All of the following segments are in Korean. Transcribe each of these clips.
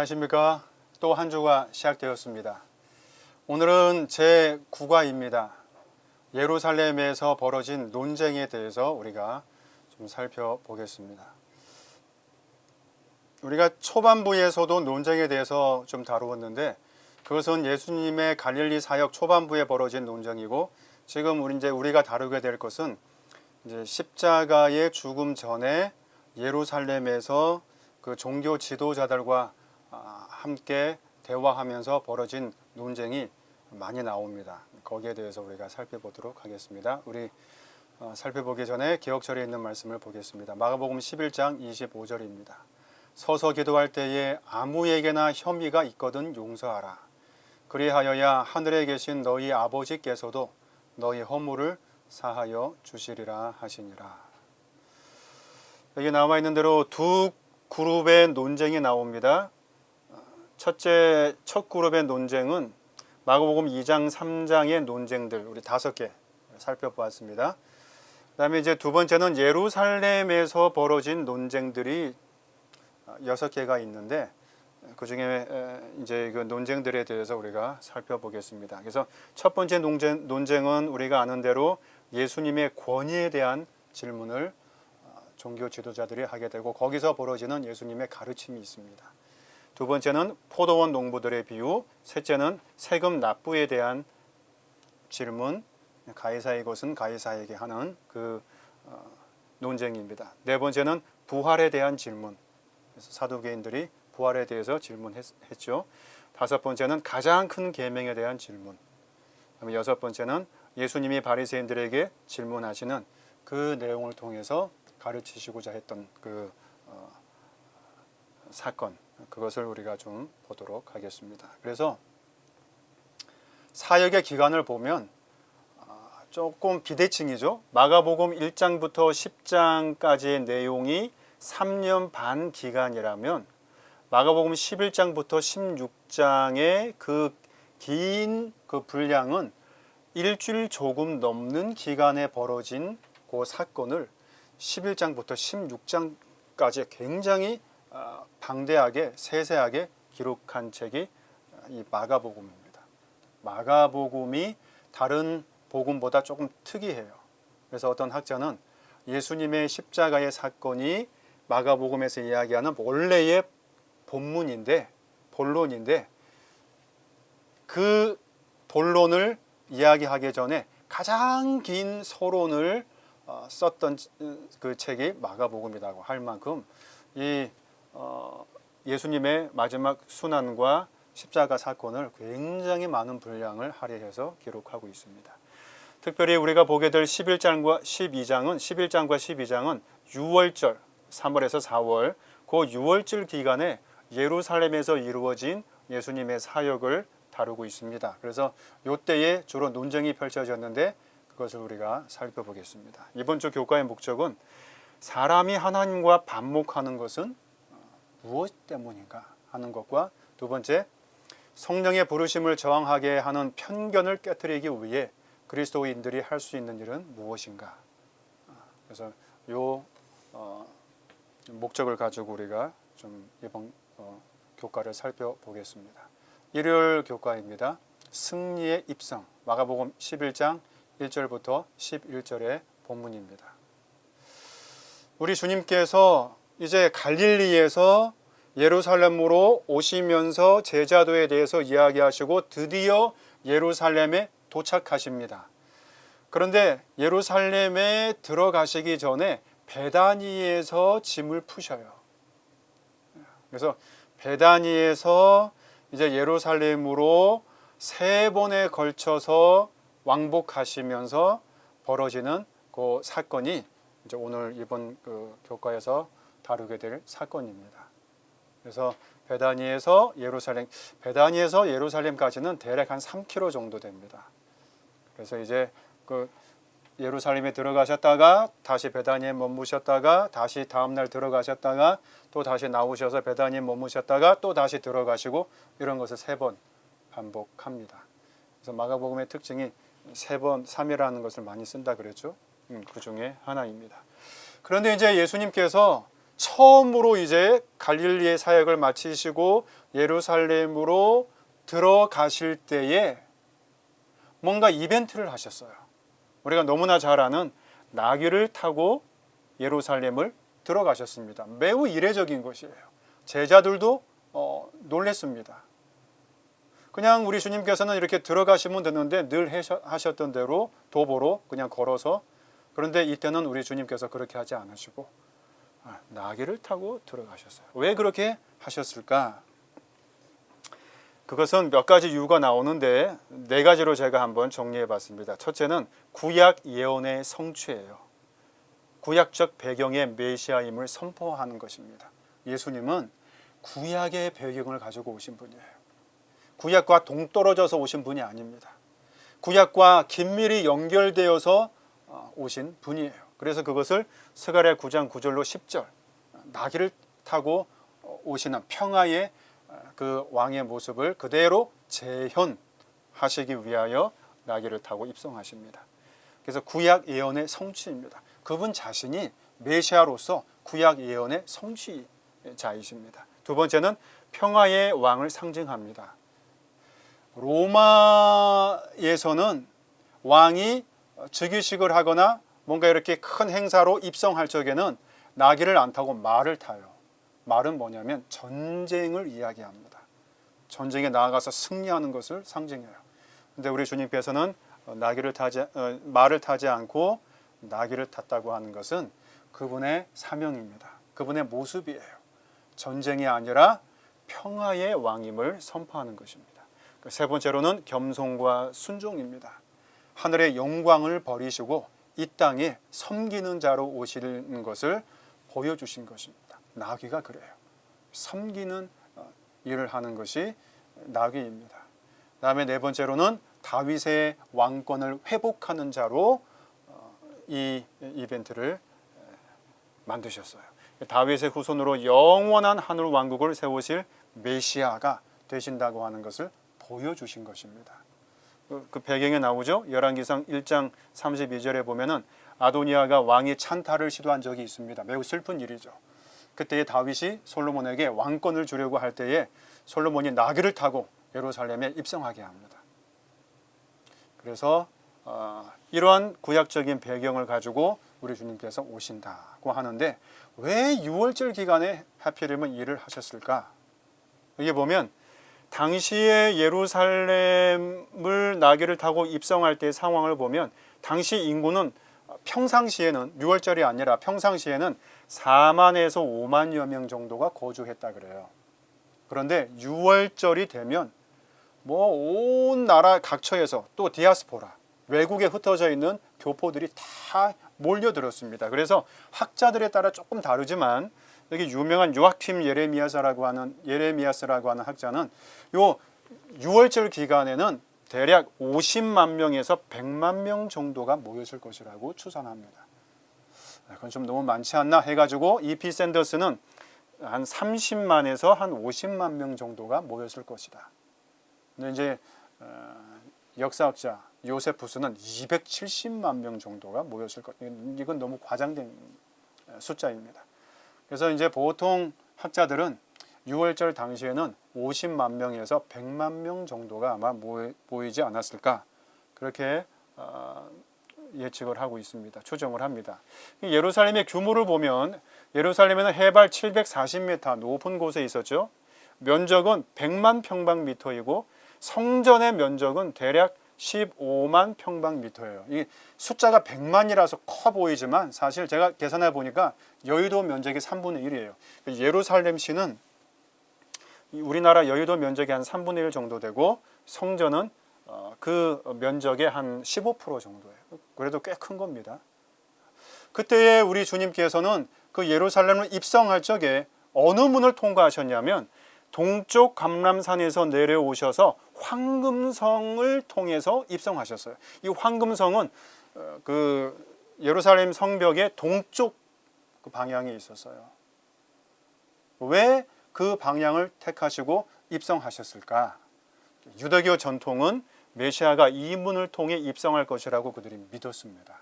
안녕하십니까. 또 한 주가 시작되었습니다. 오늘은 제9과입니다. 예루살렘에서 벌어진 논쟁에 대해서 우리가 좀 살펴보겠습니다. 우리가 초반부에서도 논쟁에 대해서 좀 다루었는데, 그것은 예수님의 갈릴리 사역 초반부에 벌어진 논쟁이고, 지금 우리가 다루게 될 것은 이제 십자가의 죽음 전에 예루살렘에서 그 종교 지도자들과 함께 대화하면서 벌어진 논쟁이 많이 나옵니다. 거기에 대해서 우리가 살펴보도록 하겠습니다. 우리 살펴보기 전에 기억절에 있는 말씀을 보겠습니다. 마가복음 11장 25절입니다. 서서 기도할 때에 아무에게나 혐의가 있거든 용서하라. 그리하여야 하늘에 계신 너희 아버지께서도 너희 허물을 사하여 주시리라 하시니라. 여기 나와 있는 대로 두 그룹의 논쟁이 나옵니다. 첫 그룹의 논쟁은 마가복음 2장 3장의 논쟁들 우리 5개 살펴보았습니다. 그다음에 이제 두 번째는 예루살렘에서 벌어진 논쟁들이 6개가 있는데, 그 중에 이제 그 논쟁들에 대해서 우리가 살펴보겠습니다. 그래서 첫 번째 논쟁은 우리가 아는 대로 예수님의 권위에 대한 질문을 종교 지도자들이 하게 되고, 거기서 벌어지는 예수님의 가르침이 있습니다. 두 번째는 포도원 농부들의 비유, 셋째는 세금 납부에 대한 질문, 가이사의 것은 가이사에게 하는 그 논쟁입니다. 네 번째는 부활에 대한 질문, 그래서 사두개인들이 부활에 대해서 질문했죠. 다섯 번째는 가장 큰 계명에 대한 질문, 그다음에 여섯 번째는 예수님이 바리새인들에게 질문하시는 그 내용을 통해서 가르치시고자 했던 그 사건, 그것을 우리가 좀 보도록 하겠습니다. 그래서 사역의 기간을 보면 조금 비대칭이죠. 마가복음 1장부터 10장까지의 내용이 3년 반 기간이라면 마가복음 11장부터 16장의 그 긴 그 분량은 일주일 조금 넘는 기간에 벌어진 그 사건을 11장부터 16장까지 굉장히 방대하게 세세하게 기록한 책이 이 마가복음입니다. 마가복음이 다른 복음보다 조금 특이해요. 그래서 어떤 학자는 예수님의 십자가의 사건이 마가복음에서 이야기하는 원래의 본론인데 그 본론을 이야기하기 전에 가장 긴 서론을 썼던 그 책이 마가복음이라고 할 만큼 이 예수님의 마지막 순환과 십자가 사건을 굉장히 많은 분량을 할애해서 기록하고 있습니다. 특별히 우리가 보게 될 11장과 12장은 6월절, 3월에서 4월 그 6월절 기간에 예루살렘에서 이루어진 예수님의 사역을 다루고 있습니다. 그래서 이때에 주로 논쟁이 펼쳐졌는데 그것을 우리가 살펴보겠습니다. 이번 주 교과의 목적은 사람이 하나님과 반목하는 것은 무엇 때문인가 하는 것과, 두 번째, 성령의 부르심을 저항하게 하는 편견을 깨트리기 위해 그리스도인들이 할 수 있는 일은 무엇인가. 그래서 이 목적을 가지고 우리가 좀 이번 교과를 살펴보겠습니다. 일요일 교과입니다. 승리의 입성, 마가복음 11장 1절부터 11절의 본문입니다. 우리 주님께서 이제 갈릴리에서 예루살렘으로 오시면서 제자도에 대해서 이야기하시고 드디어 예루살렘에 도착하십니다. 그런데 예루살렘에 들어가시기 전에 베다니에서 짐을 푸셔요. 그래서 베다니에서 이제 예루살렘으로 3번에 걸쳐서 왕복하시면서 벌어지는 그 사건이 이제 오늘 이번 그 교과에서 다루게 될 사건입니다. 그래서 베다니에서 예루살렘까지는 대략 한 3km 정도 됩니다. 그래서 이제 그 예루살렘에 들어가셨다가 다시 베다니에 머무셨다가 다시 다음날 들어가셨다가 또 다시 나오셔서 베다니에 머무셨다가 또 다시 들어가시고, 이런 것을 3번 반복합니다. 그래서 마가복음의 특징이 3번 3이라는 것을 많이 쓴다 그랬죠. 그 중에 하나입니다. 그런데 이제 예수님께서 처음으로 이제 갈릴리의 사역을 마치시고 예루살렘으로 들어가실 때에 뭔가 이벤트를 하셨어요. 우리가 너무나 잘 아는 나귀를 타고 예루살렘을 들어가셨습니다. 매우 이례적인 것이에요. 제자들도 놀랬습니다. 그냥 우리 주님께서는 이렇게 들어가시면 되는데 늘 하셨던 대로 도보로 그냥 걸어서, 그런데 이때는 우리 주님께서 그렇게 하지 않으시고 나귀를 타고 들어가셨어요. 왜 그렇게 하셨을까? 그것은 몇 가지 이유가 나오는데 네 가지로 제가 한번 정리해 봤습니다. 첫째는 구약 예언의 성취예요. 구약적 배경의 메시아임을 선포하는 것입니다. 예수님은 구약의 배경을 가지고 오신 분이에요. 구약과 동떨어져서 오신 분이 아닙니다. 구약과 긴밀히 연결되어서 오신 분이에요. 그래서 그것을 스가랴 9장 9절로 10절 나귀를 타고 오시는 평화의 그 왕의 모습을 그대로 재현하시기 위하여 나귀를 타고 입성하십니다. 그래서 구약 예언의 성취입니다. 그분 자신이 메시아로서 구약 예언의 성취자이십니다. 두 번째는 평화의 왕을 상징합니다. 로마에서는 왕이 즉위식을 하거나 뭔가 이렇게 큰 행사로 입성할 적에는 나귀를 안 타고 말을 타요. 말은 뭐냐면 전쟁을 이야기합니다. 전쟁에 나아가서 승리하는 것을 상징해요. 근데 우리 주님께서는 말을 타지 않고 나귀를 탔다고 하는 것은 그분의 사명입니다. 그분의 모습이에요. 전쟁이 아니라 평화의 왕임을 선포하는 것입니다. 세 번째로는 겸손과 순종입니다. 하늘의 영광을 버리시고 이 땅에 섬기는 자로 오시는 것을 보여주신 것입니다. 나귀가 그래요. 섬기는 일을 하는 것이 나귀입니다. 다음에 네 번째로는 다윗의 왕권을 회복하는 자로 이 이벤트를 만드셨어요. 다윗의 후손으로 영원한 하늘 왕국을 세우실 메시아가 되신다고 하는 것을 보여주신 것입니다. 그 배경에 나오죠. 열왕기상 1장 32절에 보면은 아도니아가 왕이 찬탈을 시도한 적이 있습니다. 매우 슬픈 일이죠. 그때에 다윗이 솔로몬에게 왕권을 주려고 할 때에 솔로몬이 나귀를 타고 예루살렘에 입성하게 합니다. 그래서 이러한 구약적인 배경을 가지고 우리 주님께서 오신다고 하는데 왜 6월절 기간에 하필이면 일을 하셨을까? 여기 보면 당시에 예루살렘을 나귀를 타고 입성할 때의 상황을 보면 당시 인구는 평상시에는 6월절이 아니라 평상시에는 4만에서 5만여 명 정도가 거주했다 그래요. 그런데 6월절이 되면 온 나라 각처에서 또 디아스포라, 외국에 흩어져 있는 교포들이 다 몰려들었습니다. 그래서 학자들에 따라 조금 다르지만 여기 유명한 요아킴 예레미야스라고 하는 학자는 요 6월절 기간에는 대략 50만 명에서 100만 명 정도가 모였을 것이라고 추산합니다. 그건 좀 너무 많지 않나 해가지고 E.P. 샌더스는 한 30만에서 한 50만 명 정도가 모였을 것이다. 근데 이제 역사학자 요세푸스는 270만 명 정도가 모였을 것. 이건 너무 과장된 숫자입니다. 그래서 이제 보통 학자들은 6월절 당시에는 50만 명에서 100만 명 정도가 아마 모이지 않았을까 그렇게 예측을 하고 있습니다. 추정을 합니다. 예루살렘의 규모를 보면 예루살렘에는 해발 740m 높은 곳에 있었죠. 면적은 100만 평방미터이고 성전의 면적은 대략 15만 평방미터예요. 이 숫자가 100만이라서 커 보이지만 사실 제가 계산해 보니까 여의도 면적이 3분의 1이에요. 예루살렘시는 우리나라 여의도 면적이 한 3분의 1 정도 되고 성전은 그 면적의 한 15% 정도예요. 그래도 꽤 큰 겁니다. 그때에 우리 주님께서는 그 예루살렘을 입성할 적에 어느 문을 통과하셨냐면 동쪽 감람산에서 내려오셔서 황금성을 통해서 입성하셨어요. 이 황금성은 그 예루살렘 성벽의 동쪽 그 방향에 있었어요. 왜 그 방향을 택하시고 입성하셨을까? 유대교 전통은 메시아가 이 문을 통해 입성할 것이라고 그들이 믿었습니다.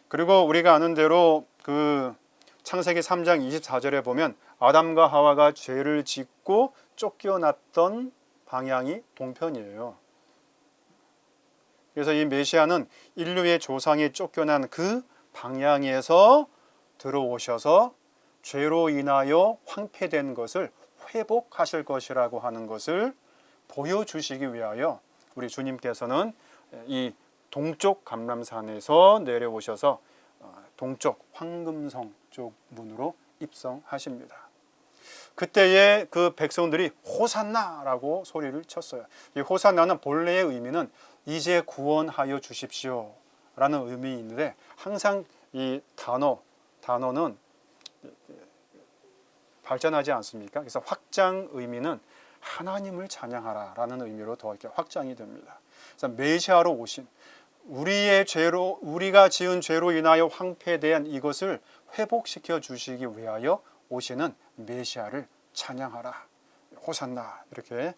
그리고 우리가 아는 대로 그 창세기 3장 24절에 보면 아담과 하와가 죄를 짓고 쫓겨났던 방향이 동편이에요. 그래서 이 메시아는 인류의 조상이 쫓겨난 그 방향에서 들어오셔서 죄로 인하여 황폐된 것을 회복하실 것이라고 하는 것을 보여주시기 위하여 우리 주님께서는 이 동쪽 감람산에서 내려오셔서 동쪽 황금성 쪽 문으로 입성하십니다. 그때에 그 백성들이 호산나라고 소리를 쳤어요. 이 호산나는 본래의 의미는 이제 구원하여 주십시오 라는 의미인데, 항상 이 단어는 발전하지 않습니까? 그래서 확장 의미는 하나님을 찬양하라 라는 의미로 더 이렇게 확장이 됩니다. 그래서 메시아로 오신, 우리가 지은 죄로 인하여 황폐된 이것을 회복시켜 주시기 위하여 오시는 메시아를 찬양하라, 호산나, 이렇게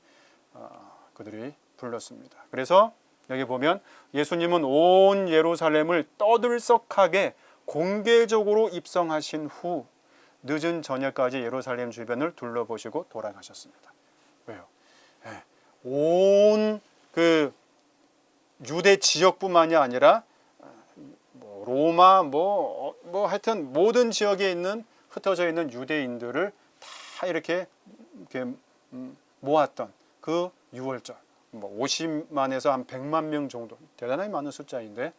그들이 불렀습니다. 그래서 여기 보면 예수님은 온 예루살렘을 떠들썩하게 공개적으로 입성하신 후 늦은 저녁까지 예루살렘 주변을 둘러보시고 돌아가셨습니다. 왜요? 온 그 유대 지역뿐만이 아니라 로마 하여튼 모든 지역에 있는 흩어져 있는 유대인들을 다 이렇게 모았던 그 6월절, 50만에서 한 100만 명 정도, 대단히 많은 숫자인데,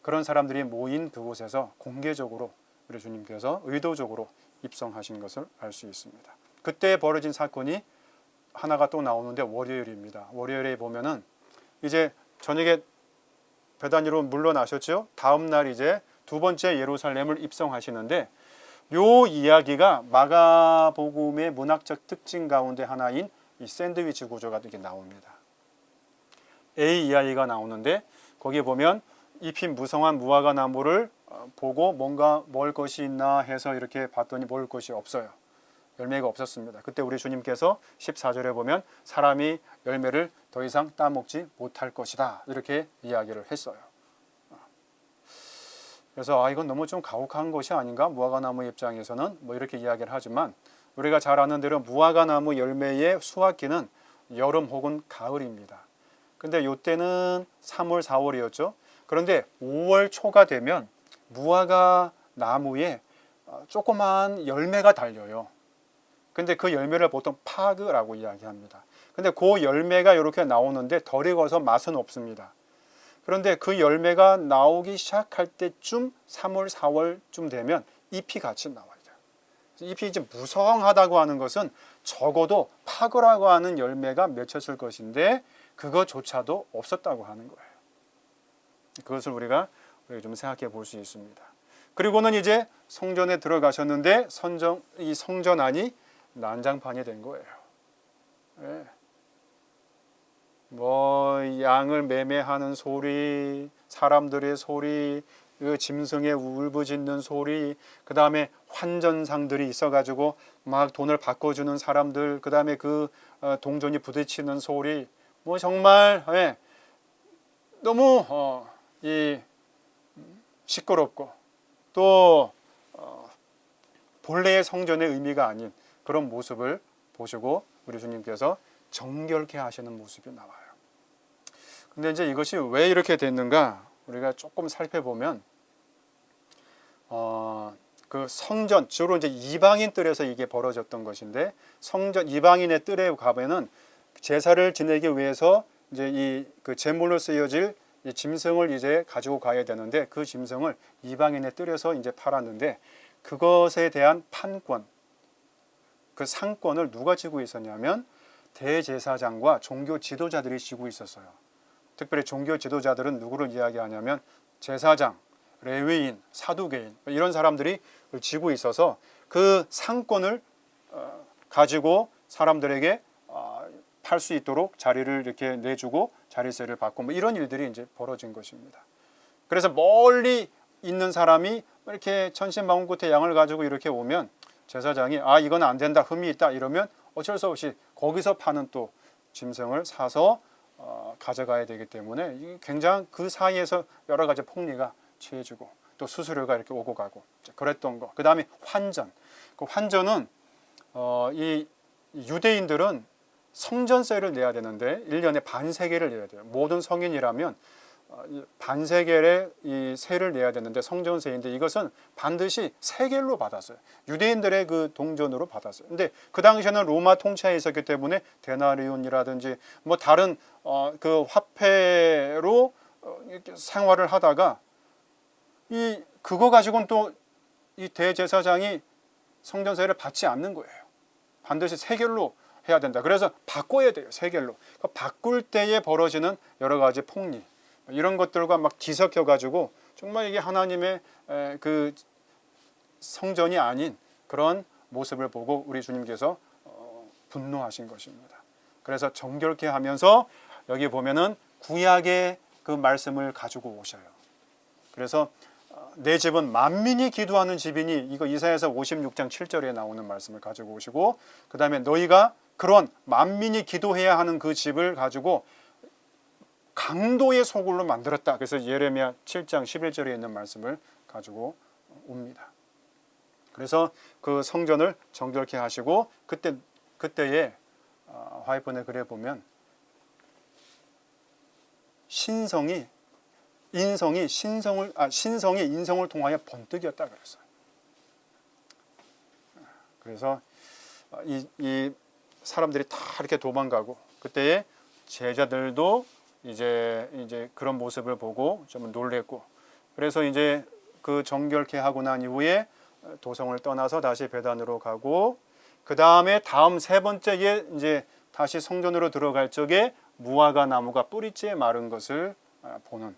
그런 사람들이 모인 그곳에서 공개적으로 우리 주님께서 의도적으로 입성하신 것을 알 수 있습니다. 그때 벌어진 사건이 하나가 또 나오는데 월요일입니다. 월요일에 보면은 이제 저녁에 베다니로 물러나셨죠. 다음 날 이제 두 번째 예루살렘을 입성하시는데, 요 이야기가 마가복음의 문학적 특징 가운데 하나인 이 샌드위치 구조가 이렇게 나옵니다. A 이야기가 나오는데, 거기에 보면 잎이 무성한 무화과 나무를 보고 뭔가 먹을 것이 있나 해서 이렇게 봤더니 먹을 것이 없어요. 열매가 없었습니다. 그때 우리 주님께서 14절에 보면 사람이 열매를 더 이상 따먹지 못할 것이다, 이렇게 이야기를 했어요. 그래서 이건 너무 좀 가혹한 것이 아닌가, 무화과나무 입장에서는 이렇게 이야기를 하지만, 우리가 잘 아는 대로 무화과나무 열매의 수확기는 여름 혹은 가을입니다. 근데 이때는 3월, 4월이었죠. 그런데 5월 초가 되면 무화과 나무에 조그만 열매가 달려요. 근데 그 열매를 보통 파그라고 이야기합니다. 근데 그 열매가 이렇게 나오는데 덜 익어서 맛은 없습니다. 그런데 그 열매가 나오기 시작할 때쯤 3월, 4월쯤 되면 잎이 같이 나와요. 잎이 이제 무성하다고 하는 것은 적어도 파그라고 하는 열매가 맺혔을 것인데 그것조차도 없었다고 하는 거예요. 그것을 우리가 좀 생각해 볼 수 있습니다. 그리고는 이제 성전에 들어가셨는데 이 성전 안이 난장판이 된 거예요. 양을 매매하는 소리, 사람들의 소리, 그 짐승의 울부짖는 소리, 그 다음에 환전상들이 있어가지고 막 돈을 바꿔주는 사람들, 그 다음에 그 동전이 부딪히는 소리, 정말 너무 시끄럽고 또 본래의 성전의 의미가 아닌 그런 모습을 보시고 우리 주님께서 정결케 하시는 모습이 나와요. 근데 이제 이것이 왜 이렇게 됐는가 우리가 조금 살펴보면 그 성전, 주로 이제 이방인 뜰에서 이게 벌어졌던 것인데, 성전 이방인의 뜰에 가면은 제사를 지내기 위해서 이제 그 제물로 쓰여질 이 짐승을 이제 가지고 가야 되는데, 그 짐승을 이방인의 뜰에서 이제 팔았는데, 그것에 대한 판권, 그 상권을 누가 지고 있었냐면 대제사장과 종교 지도자들이 지고 있었어요. 특별히 종교 지도자들은 누구를 이야기하냐면 제사장, 레위인, 사두개인 이런 사람들이 지고 있어서 그 상권을 가지고 사람들에게 팔 수 있도록 자리를 이렇게 내주고 자리세를 받고 이런 일들이 이제 벌어진 것입니다. 그래서 멀리 있는 사람이 이렇게 천신만고의 양을 가지고 이렇게 오면 제사장이 이건 안 된다, 흠이 있다 이러면 어쩔 수 없이 거기서 파는 또 짐승을 사서 가져가야 되기 때문에 굉장히 그 사이에서 여러 가지 폭리가 취해지고 또 수수료가 이렇게 오고 가고 그랬던 거. 그 다음에 환전. 그 환전은 이 유대인들은 성전세를 내야 되는데 1년에 반세겔을 내야 돼요. 모든 성인이라면 반세겔의 이 세를 내야 되는데 성전세인데 이것은 반드시 세겔로 받았어요. 유대인들의 그 동전으로 받았어요. 근데 그 당시에는 로마 통치하에 있었기 때문에 데나리온이라든지 뭐 다른 그 화폐로 이렇게 생활을 하다가 그거 가지고는 또 이 대제사장이 성전세를 받지 않는 거예요. 반드시 세겔로 해야 된다. 그래서 바꿔야 돼요. 세겔로. 바꿀 때에 벌어지는 여러 가지 폭리 이런 것들과 막 뒤섞여 가지고 정말 이게 하나님의 그 성전이 아닌 그런 모습을 보고 우리 주님께서 분노하신 것입니다. 그래서 정결케 하면서 여기 보면은 구약의 그 말씀을 가지고 오셔요. 그래서 내 집은 만민이 기도하는 집이니 이거 이사야서 56장 7절에 나오는 말씀을 가지고 오시고 그 다음에 너희가 그런 만민이 기도해야 하는 그 집을 가지고 강도의 소굴로 만들었다. 그래서 예레미야 7장 11절에 있는 말씀을 가지고 옵니다. 그래서 그 성전을 정결케 하시고 그때에 화이번의 글에 보면 신성이 인성을 통하여 번뜩이었다 그랬어요. 그래서 이 사람들이 다 이렇게 도망가고 그때에 제자들도 이제 그런 모습을 보고 좀 놀랬고 그래서 이제 그 정결케 하고 난 이후에 도성을 떠나서 다시 베단으로 가고 그 다음에 다음 세 번째에 이제 다시 성전으로 들어갈 적에 무화과 나무가 뿌리째 마른 것을 보는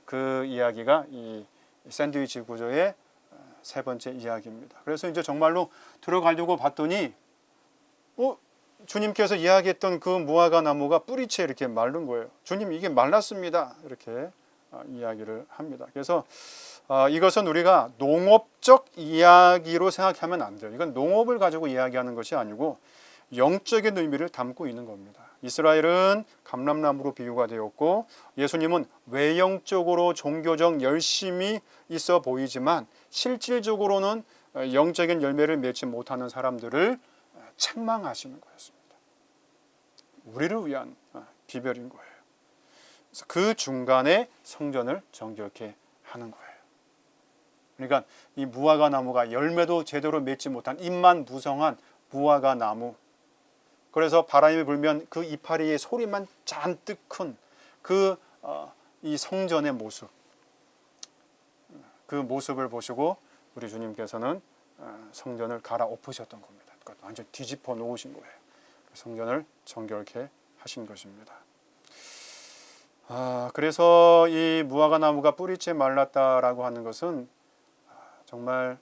그 이야기가 이 샌드위치 구조의 세 번째 이야기입니다. 그래서 이제 정말로 들어가려고 봤더니 주님께서 이야기했던 그 무화과 나무가 뿌리채 이렇게 마른 거예요. 주님 이게 말랐습니다. 이렇게 이야기를 합니다. 그래서 이것은 우리가 농업적 이야기로 생각하면 안 돼요. 이건 농업을 가지고 이야기하는 것이 아니고 영적인 의미를 담고 있는 겁니다. 이스라엘은 감람나무로 비유가 되었고 예수님은 외형적으로 종교적 열심이 있어 보이지만 실질적으로는 영적인 열매를 맺지 못하는 사람들을 책망하시는 거였습니다. 우리를 위한 비별인 거예요. 그래서 그 중간에 성전을 정결케 하는 거예요. 그러니까 이 무화과 나무가 열매도 제대로 맺지 못한 잎만 무성한 무화과 나무. 그래서 바람이 불면 그 이파리의 소리만 잔뜩 큰 이 성전의 모습. 그 모습을 보시고 우리 주님께서는 성전을 갈아엎으셨던 겁니다. 그러니까 완전 뒤집어 놓으신 거예요. 성전을 정결케 하신 것입니다. 그래서 이 무화과 나무가 뿌리째 말랐다라고 하는 것은 정말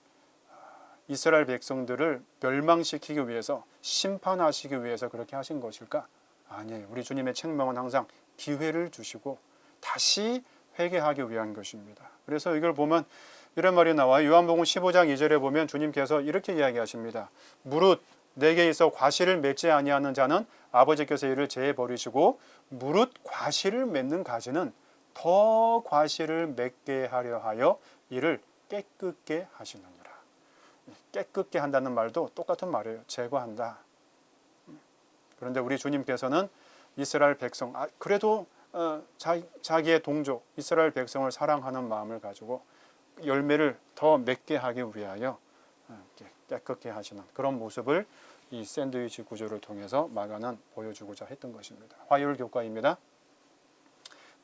이스라엘 백성들을 멸망시키기 위해서 심판하시기 위해서 그렇게 하신 것일까? 아니에요. 우리 주님의 책망은 항상 기회를 주시고 다시 회개하기 위한 것입니다. 그래서 이걸 보면 이런 말이 나와요. 요한복음 15장 2절에 보면 주님께서 이렇게 이야기하십니다. 무릇 내게 있어 과실을 맺지 아니하는 자는 아버지께서 이를 제해 버리시고 무릇 과실을 맺는 가지는 더 과실을 맺게 하려 하여 이를 깨끗게 하시느니라. 깨끗게 한다는 말도 똑같은 말이에요. 제거한다. 그런데 우리 주님께서는 이스라엘 백성, 그래도 자기의 동족 이스라엘 백성을 사랑하는 마음을 가지고 열매를 더 맺게 하기 위하여 깨끗게 하시는 그런 모습을 이 샌드위치 구조를 통해서 마가는 보여주고자 했던 것입니다. 화요일 교과입니다.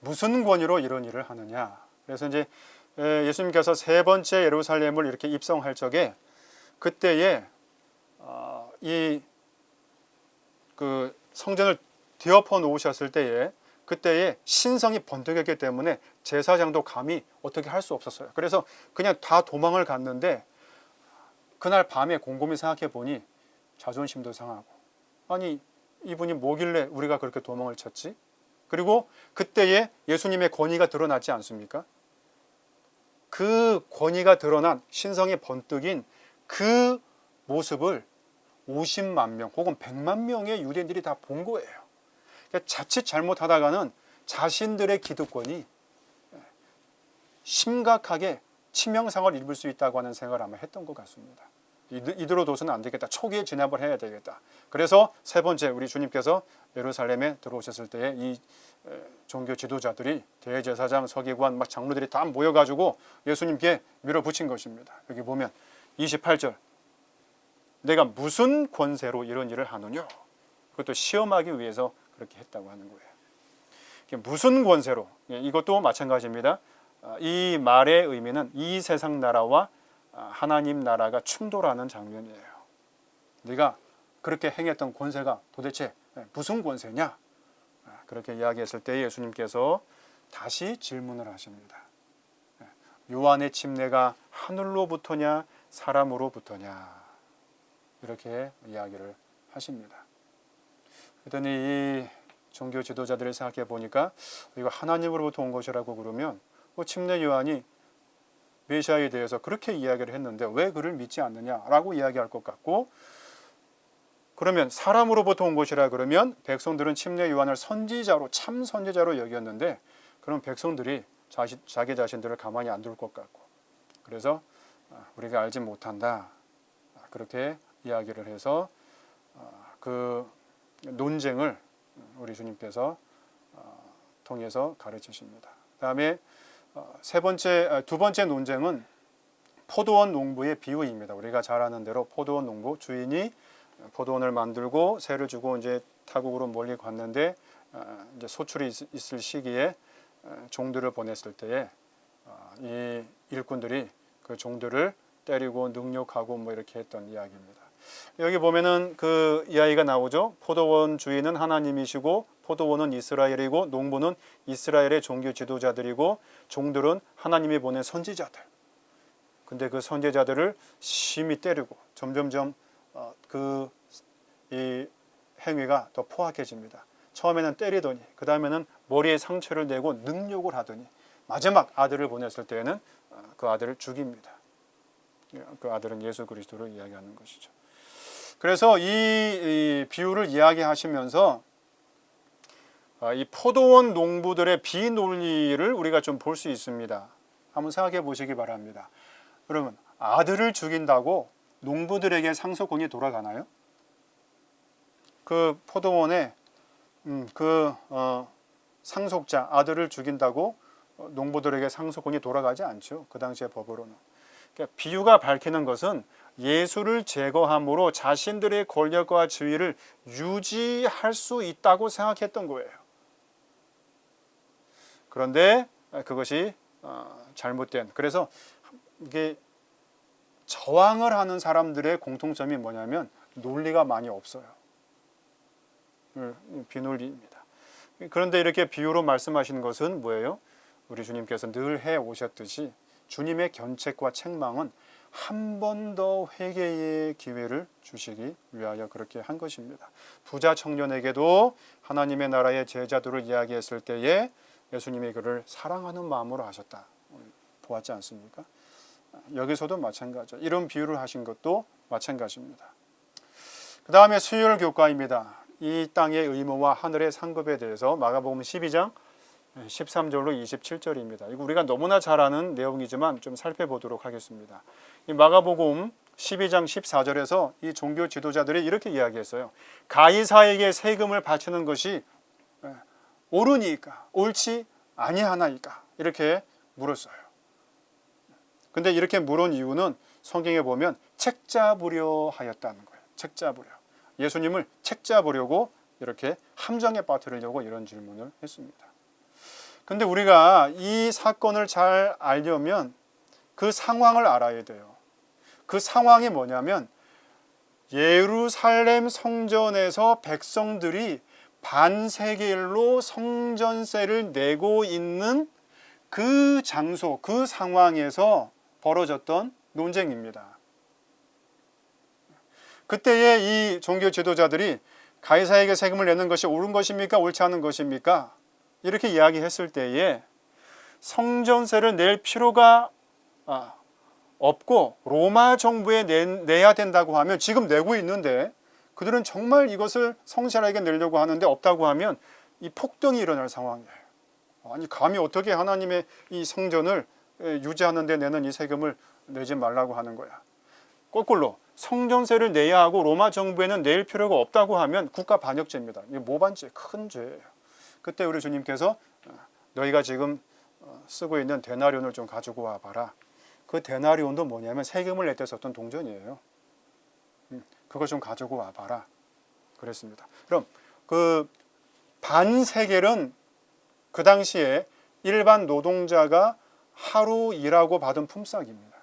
무슨 권위로 이런 일을 하느냐? 그래서 이제 예수님께서 세 번째 예루살렘을 이렇게 입성할 적에 그때에 이 그 성전을 뒤엎어 놓으셨을 때에 그때에 신성이 번뜩였기 때문에 제사장도 감히 어떻게 할 수 없었어요. 그래서 그냥 다 도망을 갔는데 그날 밤에 곰곰이 생각해 보니 자존심도 상하고 아니 이분이 뭐길래 우리가 그렇게 도망을 쳤지? 그리고 그때에 예수님의 권위가 드러났지 않습니까? 그 권위가 드러난 신성의 번뜩인 그 모습을 50만 명 혹은 100만 명의 유대인들이 다 본 거예요. 그러니까 자칫 잘못하다가는 자신들의 기득권이 심각하게 치명상을 입을 수 있다고 하는 생각을 아마 했던 것 같습니다. 이대로 둬서는 안 되겠다. 초기에 진압을 해야 되겠다. 그래서 세 번째 우리 주님께서 예루살렘에 들어오셨을 때에 이 종교 지도자들이 대제사장, 서기관, 막 장로들이 다 모여가지고 예수님께 밀어붙인 것입니다. 여기 보면 28절, 내가 무슨 권세로 이런 일을 하느냐? 그것도 시험하기 위해서 그렇게 했다고 하는 거예요. 무슨 권세로? 이것도 마찬가지입니다. 이 말의 의미는 이 세상 나라와 하나님 나라가 충돌하는 장면이에요. 네가 그렇게 행했던 권세가 도대체 무슨 권세냐? 그렇게 이야기했을 때 예수님께서 다시 질문을 하십니다. 요한의 침례가 하늘로부터냐 사람으로부터냐? 이렇게 이야기를 하십니다. 그랬더니 이 종교 지도자들을 생각해 보니까 이거 하나님으로부터 온 것이라고 그러면 침례 요한이 메시아에 대해서 그렇게 이야기를 했는데 왜 그를 믿지 않느냐라고 이야기할 것 같고, 그러면 사람으로부터 온 것이라 그러면 백성들은 침례 요한을 선지자로, 참 선지자로 여겼는데 그럼 백성들이 자기 자신들을 가만히 안 둘 것 같고, 그래서 우리가 알지 못한다 그렇게 이야기를 해서 그 논쟁을 우리 주님께서 통해서 가르치십니다. 그다음에 두 번째 논쟁은 포도원 농부의 비유입니다. 우리가 잘 아는 대로 포도원 농부, 주인이 포도원을 만들고 새를 주고 이제 타국으로 멀리 갔는데 이제 소출이 있을 시기에 종들을 보냈을 때에 이 일꾼들이 그 종들을 때리고 능욕하고 뭐 이렇게 했던 이야기입니다. 여기 보면은 그 이야기가 나오죠. 포도원 주인은 하나님이시고 포도원은 이스라엘이고 농부는 이스라엘의 종교 지도자들이고 종들은 하나님이 보낸 선지자들. 근데 그 선지자들을 심히 때리고 점점점 이 행위가 더 포악해집니다. 처음에는 때리더니 그 다음에는 머리에 상처를 내고 능욕을 하더니 마지막 아들을 보냈을 때에는 그 아들을 죽입니다. 그 아들은 예수 그리스도를 이야기하는 것이죠. 그래서 이 비유를 이야기하시면서 이 포도원 농부들의 비논리를 우리가 좀 볼 수 있습니다. 한번 생각해 보시기 바랍니다. 그러면 아들을 죽인다고 농부들에게 상속권이 돌아가나요? 그 포도원에 상속자 아들을 죽인다고 농부들에게 상속권이 돌아가지 않죠. 그 당시의 법으로는. 그러니까 비유가 밝히는 것은 예수를 제거함으로 자신들의 권력과 지위를 유지할 수 있다고 생각했던 거예요. 그런데 그것이 잘못된, 그래서 이게 저항을 하는 사람들의 공통점이 뭐냐면 논리가 많이 없어요. 비논리입니다. 그런데 이렇게 비유로 말씀하시는 것은 뭐예요? 우리 주님께서 늘 해 오셨듯이 주님의 견책과 책망은 한 번 더 회개의 기회를 주시기 위하여 그렇게 한 것입니다. 부자 청년에게도 하나님의 나라의 제자들을 이야기했을 때에 예수님이 그를 사랑하는 마음으로 하셨다. 보았지 않습니까? 여기서도 마찬가지죠. 이런 비유를 하신 것도 마찬가지입니다. 그 다음에 수요일 교과입니다. 이 땅의 의무와 하늘의 상급에 대해서 마가복음 12장 13절로 27절입니다. 이거 우리가 너무나 잘 아는 내용이지만 좀 살펴보도록 하겠습니다. 이 마가복음 12장 14절에서 이 종교 지도자들이 이렇게 이야기했어요. 가이사에게 세금을 바치는 것이 옳으니까, 옳지 아니하나이까, 이렇게 물었어요. 근데 이렇게 물은 이유는 성경에 보면 책 잡으려 하였다는 거예요. 책 잡으려. 예수님을 책 잡으려고 이렇게 함정에 빠뜨리려고 이런 질문을 했습니다. 근데 우리가 이 사건을 잘 알려면 그 상황을 알아야 돼요. 그 상황이 뭐냐면 예루살렘 성전에서 백성들이 반세겔로 성전세를 내고 있는 그 장소, 그 상황에서 벌어졌던 논쟁입니다. 그때에 이 종교 지도자들이 가이사에게 세금을 내는 것이 옳은 것입니까? 옳지 않은 것입니까? 이렇게 이야기했을 때에 성전세를 낼 필요가 없고 로마 정부에 내야 된다고 하면, 지금 내고 있는데 그들은 정말 이것을 성실하게 내려고 하는데 없다고 하면 이 폭동이 일어날 상황이에요. 아니 감히 어떻게 하나님의 이 성전을 유지하는데 내는 이 세금을 내지 말라고 하는 거야. 거꾸로 성전세를 내야 하고 로마 정부에는 낼 필요가 없다고 하면 국가 반역죄입니다. 이게 모반죄, 큰 죄예요. 그때 우리 주님께서 너희가 지금 쓰고 있는 데나리온을 좀 가지고 와봐라. 그 데나리온도 뭐냐면 세금을 낼 때 썼던 동전이에요. 그거 좀 가지고 와봐라. 그랬습니다. 그럼 그 반세겔은 그 당시에 일반 노동자가 하루 일하고 받은 품삯입니다.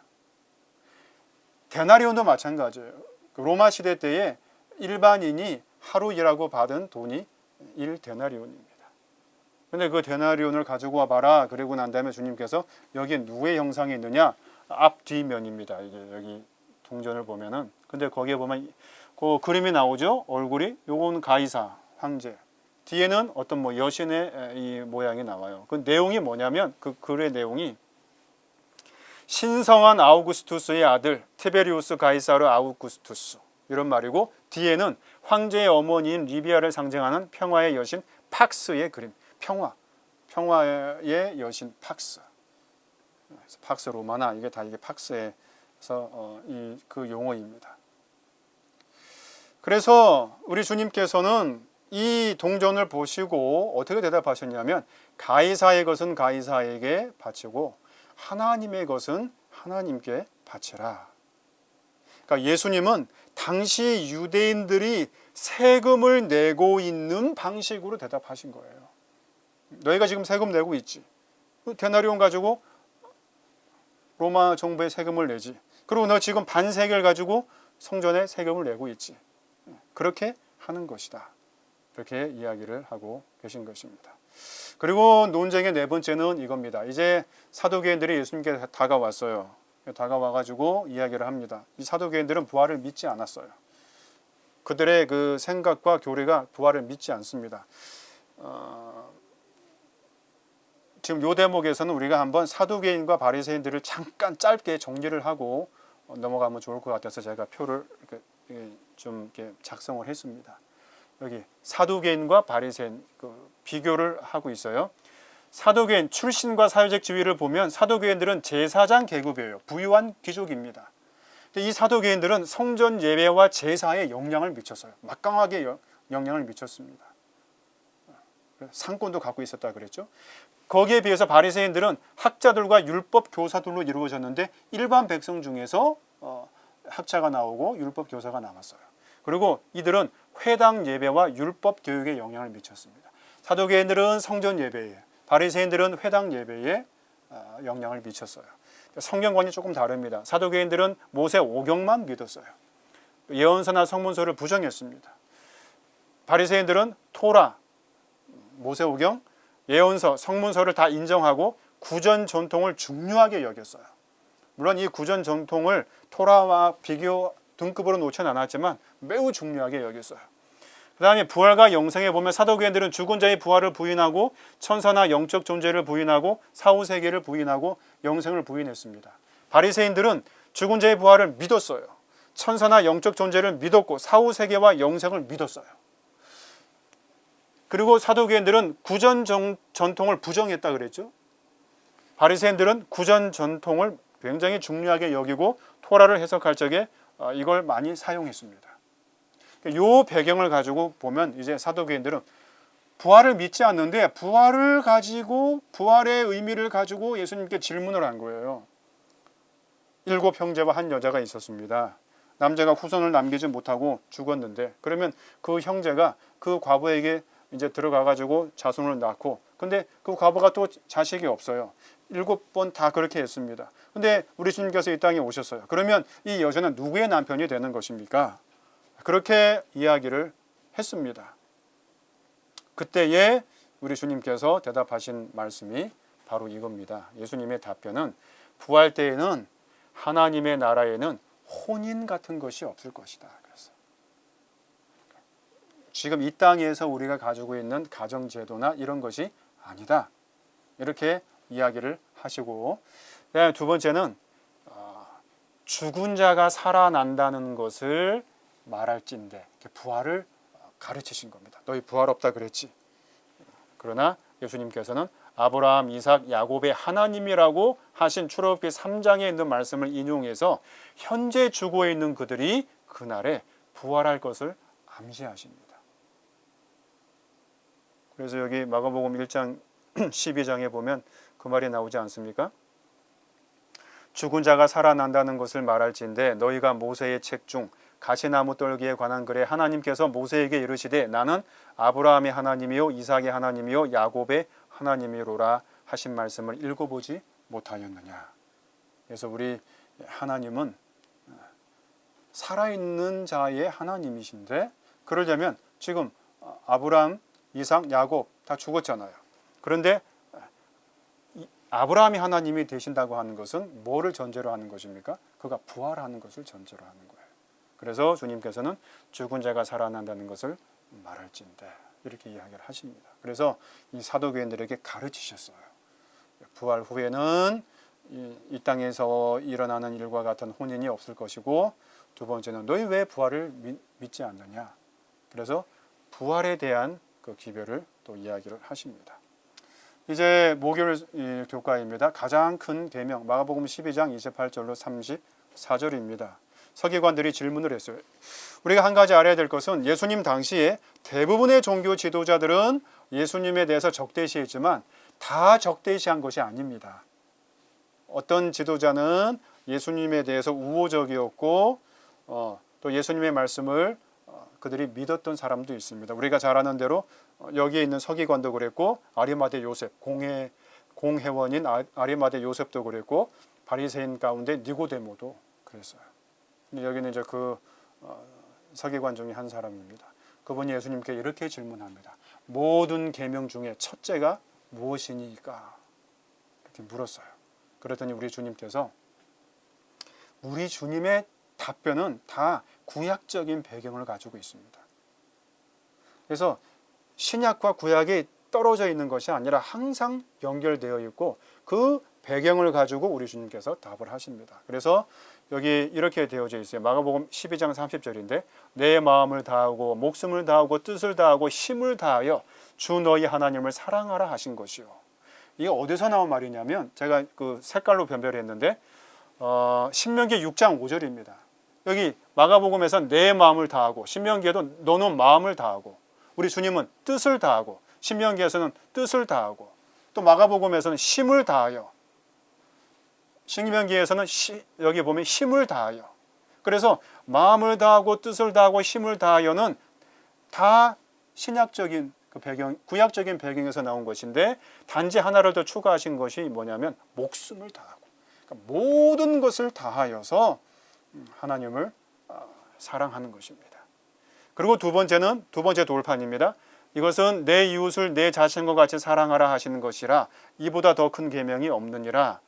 데나리온도 마찬가지예요. 로마 시대 때에 일반인이 하루 일하고 받은 돈이 1데나리온입니다. 근데 그 데나리온을 가지고 와봐라. 그리고 난 다음에 주님께서 여기에 누구의 형상이 있느냐? 앞뒤면입니다. 이게 여기 동전을 보면은. 근데 거기에 보면 그 그림이 나오죠. 얼굴이. 요건 가이사 황제. 뒤에는 어떤 뭐 여신의 이 모양이 나와요. 그 내용이 뭐냐면 그 글의 내용이 신성한 아우구스투스의 아들 티베리우스 가이사르 아우구스투스 이런 말이고, 뒤에는 황제의 어머니인 리비아를 상징하는 평화의 여신 팍스의 그림. 평화의 여신 팍스. 팍스 로마나 이게 다 이게 팍스에서 그 용어입니다. 그래서 우리 주님께서는 이 동전을 보시고 어떻게 대답하셨냐면 가이사의 것은 가이사에게 바치고 하나님의 것은 하나님께 바치라. 그러니까 예수님은 당시 유대인들이 세금을 내고 있는 방식으로 대답하신 거예요. 너희가 지금 세금 내고 있지. 데나리온 가지고 로마 정부에 세금을 내지. 그리고 너 지금 반세겔 가지고 성전에 세금을 내고 있지. 그렇게 하는 것이다. 그렇게 이야기를 하고 계신 것입니다. 그리고 논쟁의 네 번째는 이겁니다. 이제 사두개인들이 예수님께 다가왔어요. 다가와가지고 이야기를 합니다. 이 사두개인들은 부활을 믿지 않았어요. 그들의 그 생각과 교리가 부활을 믿지 않습니다. 지금 요 대목에서는 우리가 한번 사두개인과 바리새인들을 잠깐 짧게 정리를 하고 넘어가면 좋을 것 같아서 제가 표를 좀 이렇게 작성을 했습니다. 여기 사두개인과 바리새인 비교를 하고 있어요. 사두개인 출신과 사회적 지위를 보면 사두개인들은 제사장 계급이에요. 부유한 귀족입니다. 근데 이 사두개인들은 성전 예배와 제사에 영향을 미쳤어요. 막강하게 영향을 미쳤습니다. 상권도 갖고 있었다 그랬죠. 거기에 비해서 바리새인들은 학자들과 율법 교사들로 이루어졌는데 일반 백성 중에서 학자가 나오고 율법 교사가 남았어요. 그리고 이들은 회당 예배와 율법 교육에 영향을 미쳤습니다. 사두개인들은 성전 예배에, 바리새인들은 회당 예배에 영향을 미쳤어요. 성경관이 조금 다릅니다. 사두개인들은 모세 오경만 믿었어요. 예언서나 성문서를 부정했습니다. 바리새인들은 토라, 모세 오경, 예언서, 성문서를 다 인정하고 구전 전통을 중요하게 여겼어요. 물론 이 구전 전통을 토라와 비교 등급으로 놓지는 않았지만 매우 중요하게 여겼어요. 그 다음에 부활과 영생에 보면 사두개인들은 죽은 자의 부활을 부인하고 천사나 영적 존재를 부인하고 사후세계를 부인하고 영생을 부인했습니다. 바리새인들은 죽은 자의 부활을 믿었어요. 천사나 영적 존재를 믿었고 사후세계와 영생을 믿었어요. 그리고 사두개인들은 구전 전통을 부정했다 그랬죠. 바리새인들은 구전 전통을 굉장히 중요하게 여기고 토라를 해석할 적에 이걸 많이 사용했습니다. 이 배경을 가지고 보면 이제 사두개인들은 부활을 믿지 않는데 부활을 가지고 부활의 의미를 가지고 예수님께 질문을 한 거예요. 7 형제와 한 여자가 있었습니다. 남자가 후손을 남기지 못하고 죽었는데 그러면 그 형제가 그 과부에게 이제 들어가 가지고 자손을 낳고 근데 그 과부가 또 자식이 없어요. 7번 다 그렇게 했습니다. 근데 우리 주님께서 이 땅에 오셨어요. 그러면 이 여자는 누구의 남편이 되는 것입니까? 그렇게 이야기를 했습니다. 그때에 우리 주님께서 대답하신 말씀이 바로 이겁니다. 예수님의 답변은 부활 때에는 하나님의 나라에는 혼인 같은 것이 없을 것이다. 그래서 지금 이 땅에서 우리가 가지고 있는 가정제도나 이런 것이 아니다. 이렇게 이야기를 하시고, 그다음에 두 번째는 죽은 자가 살아난다는 것을 말할진대 부활을 가르치신 겁니다. 너희 부활 없다 그랬지. 그러나 예수님께서는 아브라함, 이삭, 야곱의 하나님이라고 하신 출애굽기 3장에 있는 말씀을 인용해서 현재 죽어 있는 그들이 그날에 부활할 것을 암시하십니다. 그래서 여기 마가복음 1장 12장에 보면 그 말이 나오지 않습니까? 죽은 자가 살아난다는 것을 말할진대 너희가 모세의 책 중 가시나무 떨기에 관한 글에 하나님께서 모세에게 이르시되 나는 아브라함의 하나님이요 이삭의 하나님이요 야곱의 하나님이로라 하신 말씀을 읽어보지 못하였느냐. 그래서 우리 하나님은 살아있는 자의 하나님이신데, 그러려면 지금 아브라함, 이삭, 야곱 다 죽었잖아요. 그런데 아브라함이 하나님이 되신다고 하는 것은 뭐를 전제로 하는 것입니까? 그가 부활하는 것을 전제로 하는 거예요. 그래서 주님께서는 죽은 자가 살아난다는 것을 말할진대 이렇게 이야기를 하십니다. 그래서 이 사도교인들에게 가르치셨어요. 부활 후에는 이 땅에서 일어나는 일과 같은 혼인이 없을 것이고, 두 번째는 너희 왜 부활을 믿지 않느냐. 그래서 부활에 대한 그 기별을 또 이야기를 하십니다. 이제 목요일 교과입니다. 가장 큰 계명 마가복음 12장 28절로 34절입니다. 서기관들이 질문을 했어요. 우리가 한 가지 알아야 될 것은 예수님 당시에 대부분의 종교 지도자들은 예수님에 대해서 적대시했지만 다 적대시한 것이 아닙니다. 어떤 지도자는 예수님에 대해서 우호적이었고 또 예수님의 말씀을 그들이 믿었던 사람도 있습니다. 우리가 잘 아는 대로 여기에 있는 서기관도 그랬고, 아리마대 요셉, 공회원인 아리마대 요셉도 그랬고, 바리새인 가운데 니고데모도 그랬어요. 근데 여기는 이제 그 서기관 중에 한 사람입니다. 그분이 예수님께 이렇게 질문합니다. 모든 계명 중에 첫째가 무엇이니까? 이렇게 물었어요. 그랬더니 우리 주님께서, 우리 주님의 답변은 다 구약적인 배경을 가지고 있습니다. 그래서 신약과 구약이 떨어져 있는 것이 아니라 항상 연결되어 있고 그 배경을 가지고 우리 주님께서 답을 하십니다. 그래서 여기 이렇게 되어져 있어요. 마가복음 12장 30절인데 내 마음을 다하고 목숨을 다하고 뜻을 다하고 힘을 다하여 주 너희 하나님을 사랑하라 하신 것이요. 이게 어디서 나온 말이냐면, 제가 그 색깔로 변별했는데 신명기 6장 5절입니다. 여기 마가복음에서는 내 마음을 다하고, 신명기에도 너는 마음을 다하고, 우리 주님은 뜻을 다하고, 신명기에서는 뜻을 다하고, 또 마가복음에서는 힘을 다하여, 신명기에서는 여기 보면 힘을 다하여. 그래서 마음을 다하고 뜻을 다하고 힘을 다하여는 다 신약적인 그 배경, 구약적인 배경에서 나온 것인데, 단지 하나를 더 추가하신 것이 뭐냐면 목숨을 다하고, 그러니까 모든 것을 다하여서 하나님을 사랑하는 것입니다. 그리고 두 번째 돌판입니다. 이것은 내 이웃을 내 자신과 같이 사랑하라 하시는 것이라 이보다 더 큰 계명이 없느니라.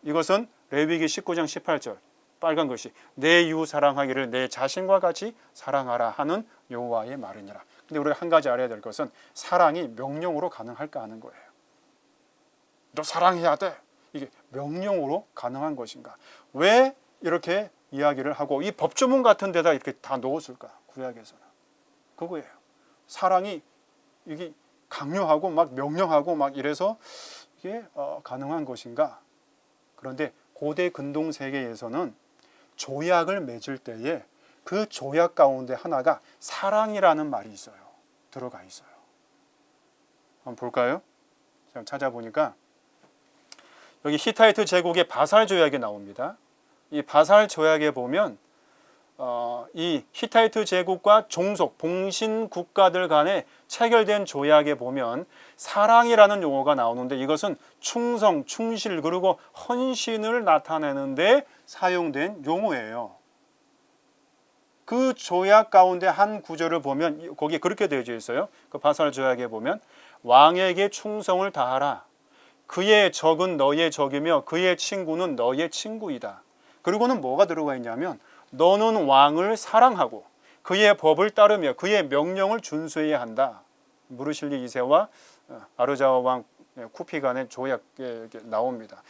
이것은 레위기 19장 18절 빨간 것이 내 이웃 사랑하기를 내 자신과 같이 사랑하라 하는 여호와의 말이니라. 근데 우리가 한 가지 알아야 될 것은 사랑이 명령으로 가능할까 하는 거예요. 너 사랑해야 돼. 이게 명령으로 가능한 것인가? 왜 이렇게 이야기를 하고 이 법조문 같은 데다 이렇게 다 넣었을까? 구약에서는 그거예요. 사랑이 이게 강요하고 막 명령하고 막 이래서 이게 가능한 것인가? 그런데 고대 근동 세계에서는 조약을 맺을 때에 그 조약 가운데 하나가 사랑이라는 말이 있어요. 들어가 있어요. 한번 볼까요? 제가 찾아보니까 여기 히타이트 제국의 바살 조약이 나옵니다. 이 바살 조약에 보면 이 히타이트 제국과 종속, 봉신 국가들 간에 체결된 조약에 보면 사랑이라는 용어가 나오는데, 이것은 충성, 충실 그리고 헌신을 나타내는데 사용된 용어예요. 그 조약 가운데 한 구절을 보면 거기에 그렇게 되어져 있어요. 그 바살 조약에 보면 왕에게 충성을 다하라. 그의 적은 너의 적이며 그의 친구는 너의 친구이다. 그리고는 뭐가 들어가 있냐면 너는 왕을 사랑하고 그의 법을 따르며 그의 명령을 준수해야 한다. 무르실리 2세와 아르자와 왕 쿠피 간의 조약에 나옵니다.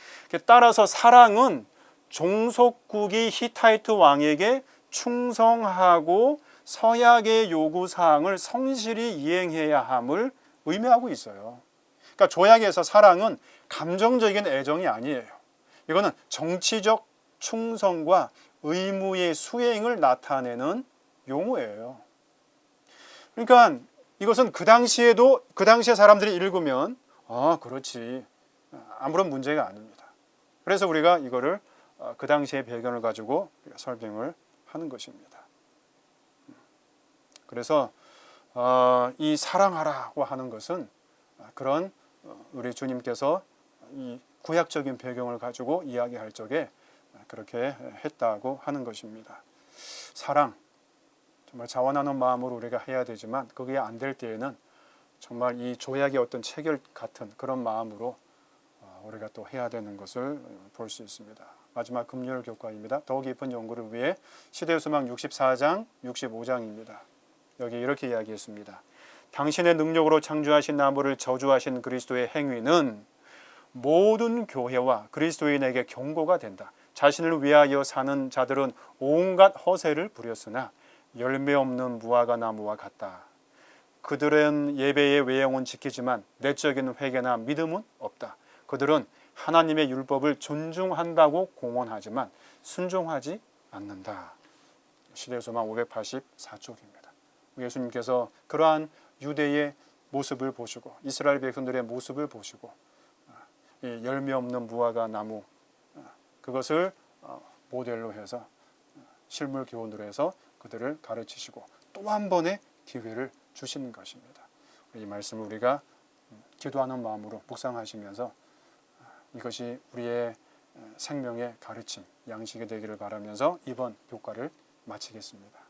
따라서 사랑은 종속국이 히타이트 왕에게 충성하고 서약의 요구사항을 성실히 이행해야 함을 의미하고 있어요. 그러니까 그러니까 조약에서 사랑은 감정적인 애정이 아니에요. 이거는 정치적 충성과 의무의 수행을 나타내는 용어예요. 그러니까 이것은 그 당시에 사람들이 읽으면 그렇지, 아무런 문제가 아닙니다. 그래서 우리가 이거를 그 당시의 배경을 가지고 설명을 하는 것입니다. 그래서 이 사랑하라고 하는 것은 그런 우리 주님께서 이 구약적인 배경을 가지고 이야기할 적에 그렇게 했다고 하는 것입니다. 사랑, 정말 자원하는 마음으로 우리가 해야 되지만 그게 안 될 때에는 정말 이 조약의 어떤 체결 같은 그런 마음으로 우리가 또 해야 되는 것을 볼 수 있습니다. 마지막 금요일 교과입니다. 더 깊은 연구를 위해 시대의 소망 64장, 65장입니다. 여기 이렇게 이야기했습니다. 당신의 능력으로 창조하신 나무를 저주하신 그리스도의 행위는 모든 교회와 그리스도인에게 경고가 된다. 자신을 위하여 사는 자들은 온갖 허세를 부렸으나 열매 없는 무화과 나무와 같다. 그들은 예배의 외형은 지키지만 내적인 회개나 믿음은 없다. 그들은 하나님의 율법을 존중한다고 공언하지만 순종하지 않는다. 시대의 소망 584쪽입니다. 예수님께서 그러한 유대의 모습을 보시고 이스라엘 백성들의 모습을 보시고 이 열매 없는 무화과 나무 그것을 모델로 해서 실물 교훈으로 해서 그들을 가르치시고 또 한 번의 기회를 주시는 것입니다. 이 말씀을 우리가 기도하는 마음으로 묵상하시면서 이것이 우리의 생명의 가르침, 양식이 되기를 바라면서 이번 교과를 마치겠습니다.